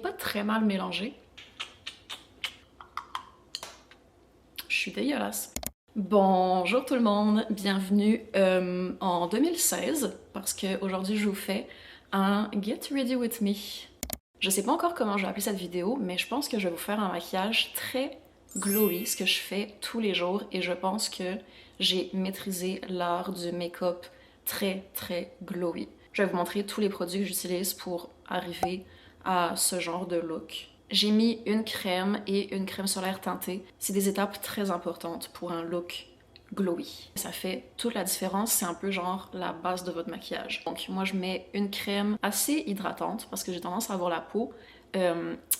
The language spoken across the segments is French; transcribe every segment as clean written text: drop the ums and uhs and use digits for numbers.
est pas très mal mélangé. Je suis dégueulasse. Bonjour tout le monde, bienvenue en 2016 parce qu'aujourd'hui je vous fais un Get Ready With Me. Je sais pas encore comment je vais appeler cette vidéo, mais je pense que je vais vous faire un maquillage très glowy, ce que je fais tous les jours, et je pense que j'ai maîtrisé l'art du make-up très glowy. Je vais vous montrer tous les produits que j'utilise pour arriver à ce genre de look. J'ai mis une crème et une crème solaire teintée. C'est des étapes très importantes pour un look glowy. Ça fait toute la différence, c'est un peu genre la base de votre maquillage. Donc moi je mets une crème assez hydratante parce que j'ai tendance à avoir la peau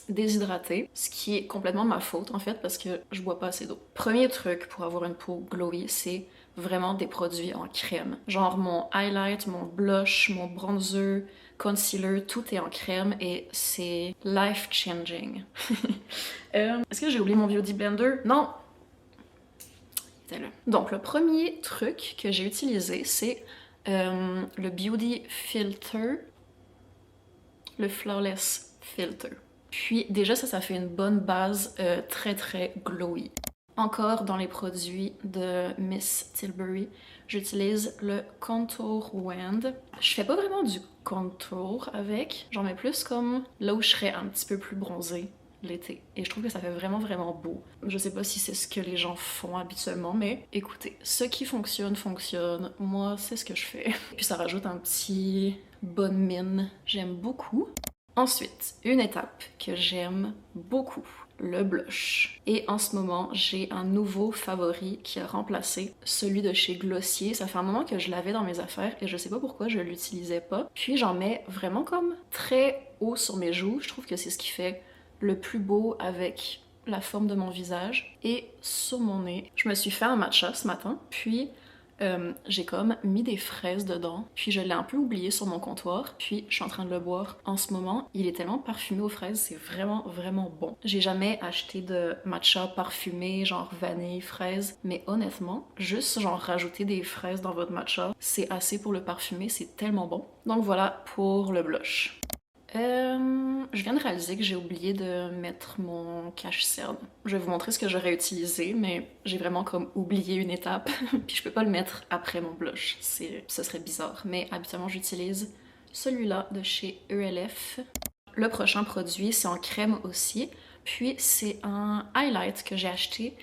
déshydratée, ce qui est complètement ma faute en fait parce que je bois pas assez d'eau. Premier truc pour avoir une peau glowy, c'est vraiment des produits en crème. Genre mon highlight, mon blush, mon bronzer, concealer, tout est en crème et c'est life changing. Est-ce que j'ai oublié mon Beauty Blender? Non! Donc le premier truc que j'ai utilisé, c'est le Beauty Filter, le Flawless Filter. Puis déjà ça fait une bonne base très glowy. Encore dans les produits de Miss Tilbury, j'utilise le Contour Wand. Je fais pas vraiment du contour avec, j'en mets plus comme là où je serais un petit peu plus bronzée l'été. Et je trouve que ça fait vraiment beau. Je sais pas si c'est ce que les gens font habituellement, mais écoutez, ce qui fonctionne, fonctionne. Moi, c'est ce que je fais. Puis ça rajoute un petit bonne mine. J'aime beaucoup. Ensuite, une étape que j'aime beaucoup, le blush. Et en ce moment, j'ai un nouveau favori qui a remplacé celui de chez Glossier. Ça fait un moment que je l'avais dans mes affaires et je sais pas pourquoi je l'utilisais pas. Puis j'en mets vraiment comme très haut sur mes joues. Je trouve que c'est ce qui fait le plus beau avec la forme de mon visage. Et sur mon nez, je me suis fait un matcha ce matin, puis j'ai comme mis des fraises dedans, puis je l'ai un peu oublié sur mon comptoir, puis je suis en train de le boire en ce moment. Il est tellement parfumé aux fraises, c'est vraiment bon. J'ai jamais acheté de matcha parfumé, genre vanille, fraise, mais honnêtement, juste genre rajouter des fraises dans votre matcha, c'est assez pour le parfumer, c'est tellement bon. Donc voilà pour le blush. Je viens de réaliser que j'ai oublié de mettre mon cache-cerne. Je vais vous montrer ce que j'aurais utilisé, mais j'ai vraiment comme oublié une étape, puis je peux pas le mettre après mon blush, ce serait bizarre. Mais habituellement j'utilise celui-là de chez ELF. Le prochain produit, c'est en crème aussi, puis c'est un highlight que j'ai acheté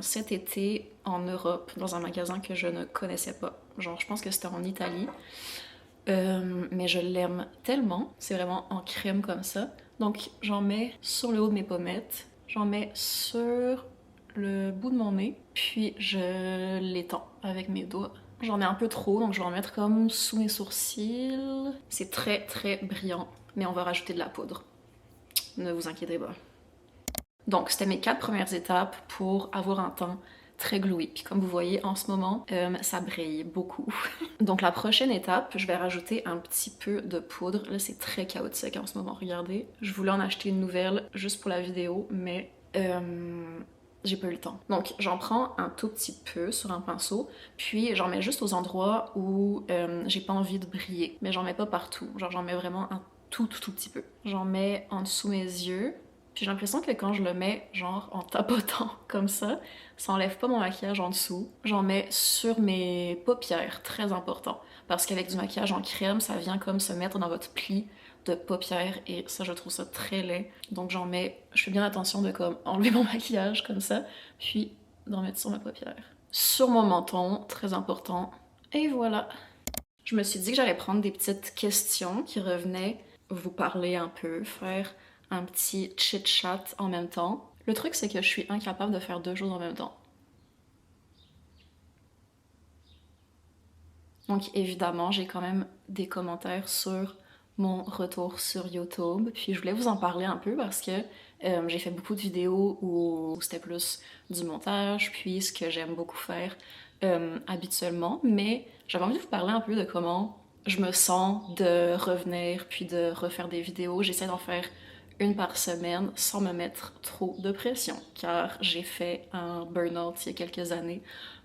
cet été en Europe, dans un magasin que je ne connaissais pas. Genre, je pense que c'était en Italie. Mais je l'aime tellement, c'est vraiment en crème comme ça. Donc j'en mets sur le haut de mes pommettes, j'en mets sur le bout de mon nez, puis je l'étends avec mes doigts. J'en mets un peu trop, donc je vais en mettre comme sous mes sourcils. C'est très brillant, mais on va rajouter de la poudre. Ne vous inquiétez pas. Donc c'était mes 4 premières étapes pour avoir un teint très glowy. Puis comme vous voyez en ce moment, ça brille beaucoup. Donc la prochaine étape, je vais rajouter un petit peu de poudre. Là c'est très chaotique en ce moment, regardez. Je voulais en acheter une nouvelle juste pour la vidéo, mais j'ai pas eu le temps. Donc j'en prends un tout petit peu sur un pinceau, puis j'en mets juste aux endroits où j'ai pas envie de briller. Mais j'en mets pas partout, genre j'en mets vraiment un tout petit peu. J'en mets en dessous mes yeux. Puis j'ai l'impression que quand je le mets genre en tapotant comme ça enlève pas mon maquillage en dessous. J'en mets sur mes paupières, très important. Parce qu'avec du maquillage en crème, ça vient comme se mettre dans votre pli de paupières et ça je trouve ça très laid. Donc j'en mets, je fais bien attention de comme enlever mon maquillage comme ça, puis d'en mettre sur ma paupière. Sur mon menton, très important. Et voilà. Je me suis dit que j'allais prendre des petites questions qui revenaient, vous parler un peu, faire un petit chit-chat en même temps. Le truc, c'est que je suis incapable de faire 2 choses en même temps. Donc évidemment, j'ai quand même des commentaires sur mon retour sur YouTube. Puis je voulais vous en parler un peu parce que j'ai fait beaucoup de vidéos où c'était plus du montage, puis ce que j'aime beaucoup faire habituellement. Mais j'avais envie de vous parler un peu de comment je me sens de revenir puis de refaire des vidéos. J'essaie d'en faire une par semaine sans me mettre trop de pression, car j'ai fait un burn-out il y a quelques années,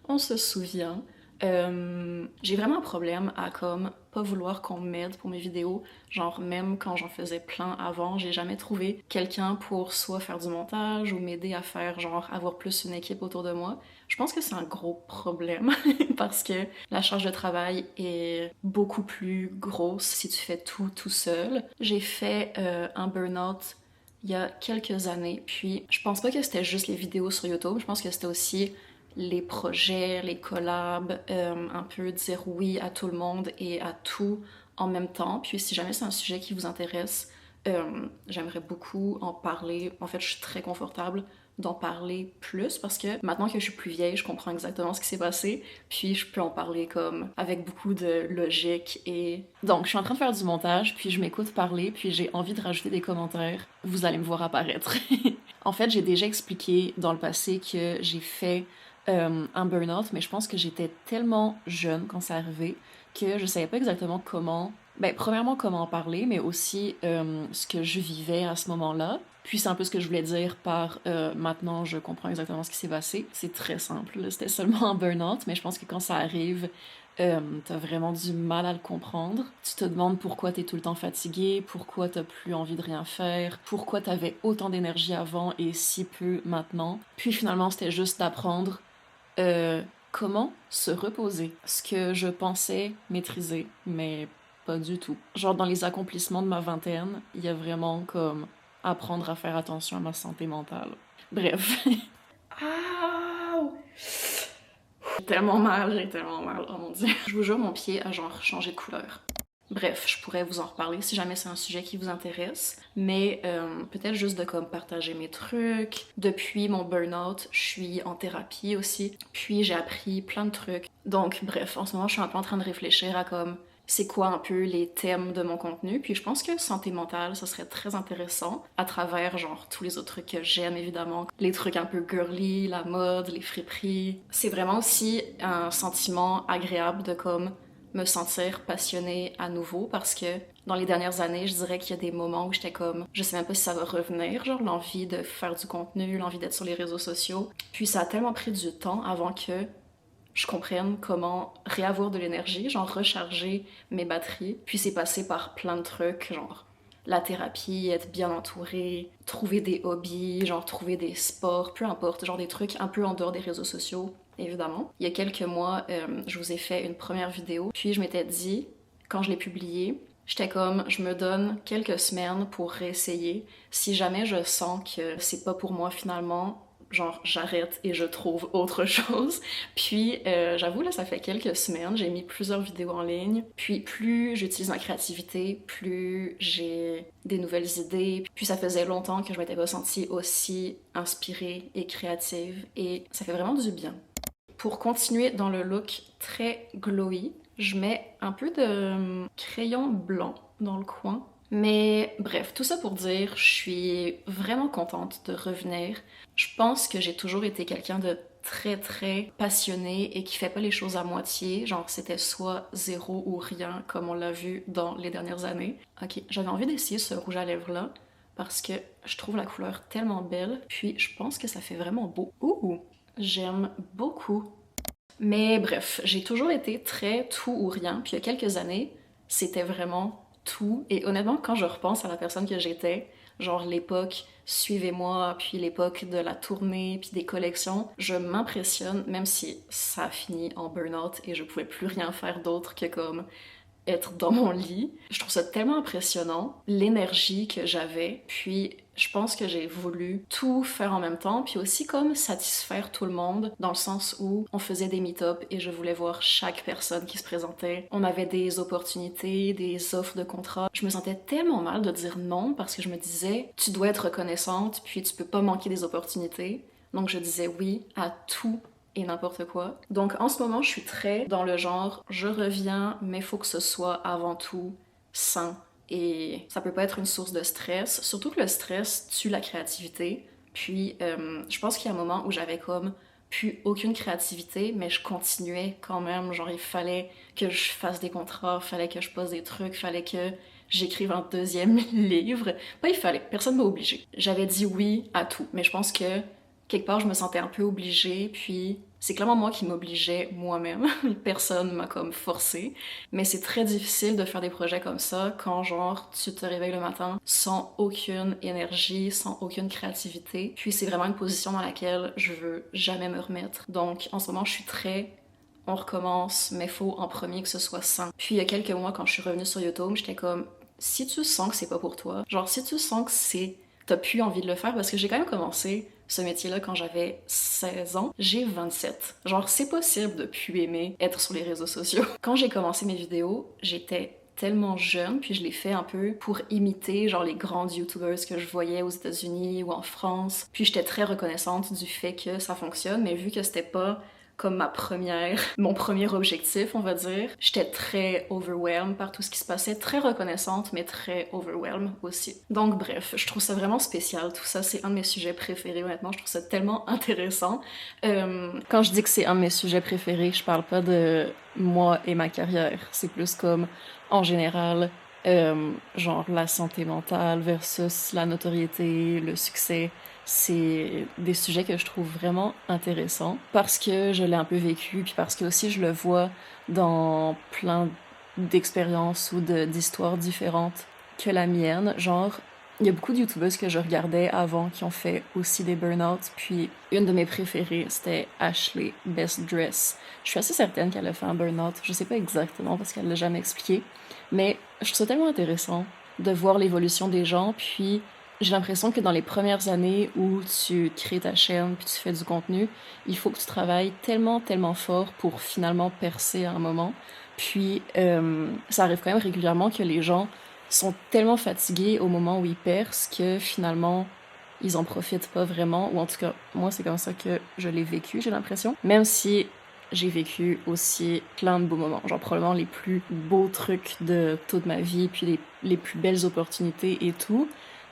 on se souvient. J'ai vraiment un problème à comme pas vouloir qu'on m'aide pour mes vidéos. Genre même quand j'en faisais plein avant, j'ai jamais trouvé quelqu'un pour soit faire du montage ou m'aider à faire genre avoir plus une équipe autour de moi. Je pense que c'est un gros problème parce que la charge de travail est beaucoup plus grosse si tu fais tout seul. J'ai fait un burn-out il y a quelques années, puis je pense pas que c'était juste les vidéos sur YouTube, je pense que c'était aussi les projets, les collabs, un peu dire oui à tout le monde et à tout en même temps. Puis si jamais c'est un sujet qui vous intéresse, j'aimerais beaucoup en parler. En fait, je suis très confortable d'en parler plus parce que maintenant que je suis plus vieille, je comprends exactement ce qui s'est passé, puis je peux en parler comme avec beaucoup de logique et... Donc, je suis en train de faire du montage, puis je m'écoute parler, puis j'ai envie de rajouter des commentaires. Vous allez me voir apparaître. En fait, j'ai déjà expliqué dans le passé que j'ai fait un burn-out, mais je pense que j'étais tellement jeune quand ça arrivait que je savais pas exactement comment, ben, premièrement comment en parler, mais aussi ce que je vivais à ce moment-là. Puis c'est un peu ce que je voulais dire par maintenant je comprends exactement ce qui s'est passé. C'est très simple, c'était seulement un burn-out, mais je pense que quand ça arrive, t'as vraiment du mal à le comprendre. Tu te demandes pourquoi t'es tout le temps fatigué, pourquoi t'as plus envie de rien faire, pourquoi t'avais autant d'énergie avant et si peu maintenant. Puis finalement, c'était juste d'apprendre comment se reposer. Ce que je pensais maîtriser, mais pas du tout. Genre dans les accomplissements de ma vingtaine, il y a vraiment comme apprendre à faire attention à ma santé mentale. Bref. Ouh! J'ai tellement mal, oh mon dieu. Je vous jure, mon pied a genre changé de couleur. Bref, je pourrais vous en reparler si jamais c'est un sujet qui vous intéresse, mais peut-être juste de comme partager mes trucs. Depuis mon burn-out, je suis en thérapie aussi, puis j'ai appris plein de trucs. Donc bref, en ce moment, je suis un peu en train de réfléchir à comme c'est quoi un peu les thèmes de mon contenu, puis je pense que santé mentale, ça serait très intéressant à travers genre tous les autres trucs que j'aime évidemment, les trucs un peu girly, la mode, les friperies. C'est vraiment aussi un sentiment agréable de comme me sentir passionnée à nouveau parce que dans les dernières années, je dirais qu'il y a des moments où j'étais comme, je sais même pas si ça va revenir, genre l'envie de faire du contenu, l'envie d'être sur les réseaux sociaux. Puis ça a tellement pris du temps avant que je comprenne comment réavoir de l'énergie, genre recharger mes batteries. Puis c'est passé par plein de trucs, genre la thérapie, être bien entourée, trouver des hobbies, genre trouver des sports, peu importe, genre des trucs un peu en dehors des réseaux sociaux, évidemment. Il y a quelques mois, je vous ai fait une première vidéo, puis je m'étais dit, quand je l'ai publiée, j'étais comme, je me donne quelques semaines pour réessayer. Si jamais je sens que c'est pas pour moi finalement, genre j'arrête et je trouve autre chose. Puis j'avoue là, ça fait quelques semaines, j'ai mis plusieurs vidéos en ligne. Puis plus j'utilise ma créativité, plus j'ai des nouvelles idées. Puis ça faisait longtemps que je m'étais pas sentie aussi inspirée et créative et ça fait vraiment du bien. Pour continuer dans le look très glowy, je mets un peu de crayon blanc dans le coin. Mais bref, tout ça pour dire, je suis vraiment contente de revenir. Je pense que j'ai toujours été quelqu'un de très passionné et qui fait pas les choses à moitié. Genre c'était soit zéro ou rien comme on l'a vu dans les dernières années. Ok, j'avais envie d'essayer ce rouge à lèvres là parce que je trouve la couleur tellement belle. Puis je pense que ça fait vraiment beau. Ouh! J'aime beaucoup. Mais bref, j'ai toujours été très tout ou rien. Puis il y a quelques années, c'était vraiment tout. Et honnêtement, quand je repense à la personne que j'étais, genre l'époque Suivez-moi, puis l'époque de la tournée, puis des collections, je m'impressionne, même si ça a fini en burn-out et je pouvais plus rien faire d'autre que comme être dans mon lit. Je trouve ça tellement impressionnant, l'énergie que j'avais, puis je pense que j'ai voulu tout faire en même temps, puis aussi comme satisfaire tout le monde, dans le sens où on faisait des meet-up et je voulais voir chaque personne qui se présentait. On avait des opportunités, des offres de contrat. Je me sentais tellement mal de dire non parce que je me disais, tu dois être reconnaissante, puis tu peux pas manquer des opportunités. Donc je disais oui à tout et n'importe quoi. Donc en ce moment, je suis très dans le genre, je reviens, mais faut que ce soit avant tout sain. Et ça peut pas être une source de stress, surtout que le stress tue la créativité. Puis je pense qu'il y a un moment où j'avais comme plus aucune créativité, mais je continuais quand même. Genre il fallait que je fasse des contrats, fallait que je pose des trucs, fallait que j'écrive un deuxième livre. Pas il fallait, personne m'a obligé. J'avais dit oui à tout, mais je pense que quelque part, je me sentais un peu obligée, puis c'est clairement moi qui m'obligeais moi-même. Personne m'a comme forcé. Mais c'est très difficile de faire des projets comme ça quand, genre, tu te réveilles le matin sans aucune énergie, sans aucune créativité. Puis c'est vraiment une position dans laquelle je veux jamais me remettre. Donc, en ce moment, je suis très on recommence, mais faut en premier que ce soit sain. Puis il y a quelques mois, quand je suis revenue sur YouTube, j'étais comme, si tu sens que c'est pas pour toi, genre si tu sens que c'est, t'as plus envie de le faire, parce que j'ai quand même commencé ce métier-là quand j'avais 16 ans, j'ai 27. Genre c'est possible de plus aimer être sur les réseaux sociaux. Quand j'ai commencé mes vidéos, j'étais tellement jeune, puis je l'ai fait un peu pour imiter genre les grandes YouTubers que je voyais aux États-Unis ou en France. Puis j'étais très reconnaissante du fait que ça fonctionne, mais vu que c'était pas comme mon premier objectif, on va dire. J'étais très overwhelmed par tout ce qui se passait, très reconnaissante, mais très overwhelmed aussi. Donc bref, je trouve ça vraiment spécial, tout ça, c'est un de mes sujets préférés, honnêtement, je trouve ça tellement intéressant. Quand je dis que c'est un de mes sujets préférés, je parle pas de moi et ma carrière, c'est plus comme, en général, genre la santé mentale versus la notoriété, le succès, c'est des sujets que je trouve vraiment intéressants parce que je l'ai un peu vécu, puis parce que aussi je le vois dans plein d'expériences ou d'histoires différentes que la mienne. Genre, il y a beaucoup de youtubeuses que je regardais avant qui ont fait aussi des burn-out, puis une de mes préférées, c'était Ashley Best Dress. Je suis assez certaine qu'elle a fait un burn-out, je sais pas exactement parce qu'elle l'a jamais expliqué, mais je trouve ça tellement intéressant de voir l'évolution des gens, puis j'ai l'impression que dans les premières années où tu crées ta chaîne puis tu fais du contenu, il faut que tu travailles tellement, tellement fort pour finalement percer à un moment. Puis ça arrive quand même régulièrement que les gens sont tellement fatigués au moment où ils percent que finalement ils en profitent pas vraiment. Ou en tout cas, moi c'est comme ça que je l'ai vécu, j'ai l'impression. Même si j'ai vécu aussi plein de beaux moments, genre probablement les plus beaux trucs de toute ma vie, puis les plus belles opportunités et tout.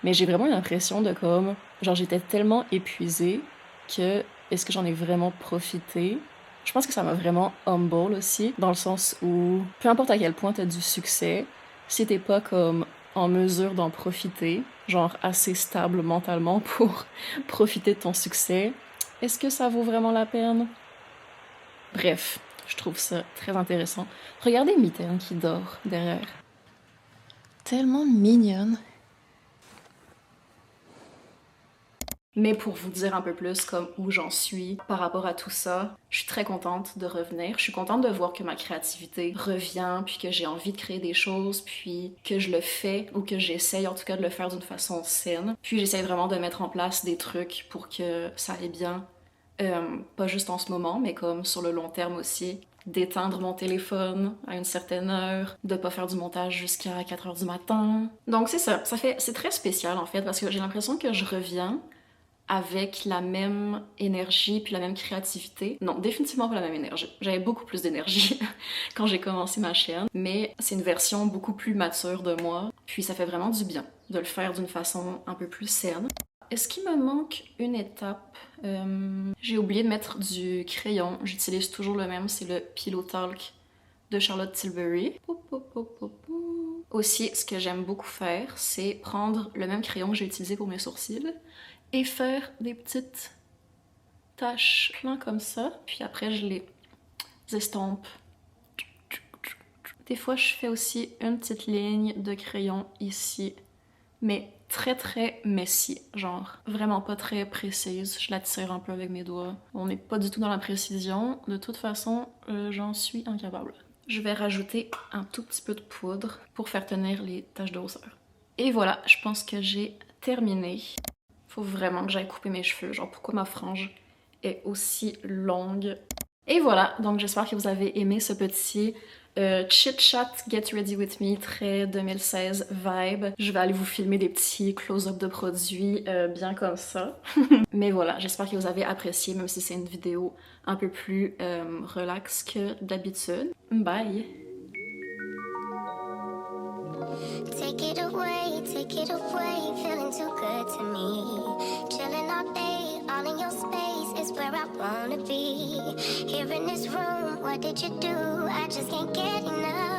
Mais j'ai vraiment l'impression de comme, genre j'étais tellement épuisée que est-ce que j'en ai vraiment profité? Je pense que ça m'a vraiment humble aussi, dans le sens où peu importe à quel point t'as du succès, si t'es pas comme en mesure d'en profiter, genre assez stable mentalement pour profiter de ton succès, est-ce que ça vaut vraiment la peine? Bref, je trouve ça très intéressant. Regardez Mitaine qui dort derrière. Tellement mignonne. Mais pour vous dire un peu plus comme où j'en suis par rapport à tout ça, je suis très contente de revenir. Je suis contente de voir que ma créativité revient, puis que j'ai envie de créer des choses, puis que je le fais, ou que j'essaye en tout cas de le faire d'une façon saine. Puis j'essaye vraiment de mettre en place des trucs pour que ça aille bien. Pas juste en ce moment, mais comme sur le long terme aussi. D'éteindre mon téléphone à une certaine heure, de pas faire du montage jusqu'à 4 heures du matin. Donc c'est ça, c'est très spécial en fait, parce que j'ai l'impression que je reviens avec la même énergie puis la même créativité. Non, définitivement pas la même énergie. J'avais beaucoup plus d'énergie quand j'ai commencé ma chaîne, mais c'est une version beaucoup plus mature de moi, puis ça fait vraiment du bien de le faire d'une façon un peu plus saine. Est-ce qu'il me manque une étape? J'ai oublié de mettre du crayon. J'utilise toujours le même, c'est le Pillow Talk de Charlotte Tilbury. Aussi, ce que j'aime beaucoup faire, c'est prendre le même crayon que j'ai utilisé pour mes sourcils et faire des petites taches plein comme ça. Puis après, je les estompe. Des fois, je fais aussi une petite ligne de crayon ici, mais très très messy, genre vraiment pas très précise. Je la tire un peu avec mes doigts. On n'est pas du tout dans la précision. De toute façon, j'en suis incapable. Je vais rajouter un tout petit peu de poudre pour faire tenir les taches de rousseur. Et voilà, je pense que j'ai terminé. Faut vraiment que j'aille couper mes cheveux. Genre, pourquoi ma frange est aussi longue? Et voilà, donc j'espère que vous avez aimé ce petit chit-chat Get Ready With Me, très 2016 vibe. Je vais aller vous filmer des petits close-up de produits bien comme ça. Mais voilà, j'espère que vous avez apprécié, même si c'est une vidéo un peu plus relax que d'habitude. Bye! Take it away, feeling too good to me. Chilling all day, all in your space is where I wanna be. Here in this room, what did you do? I just can't get enough.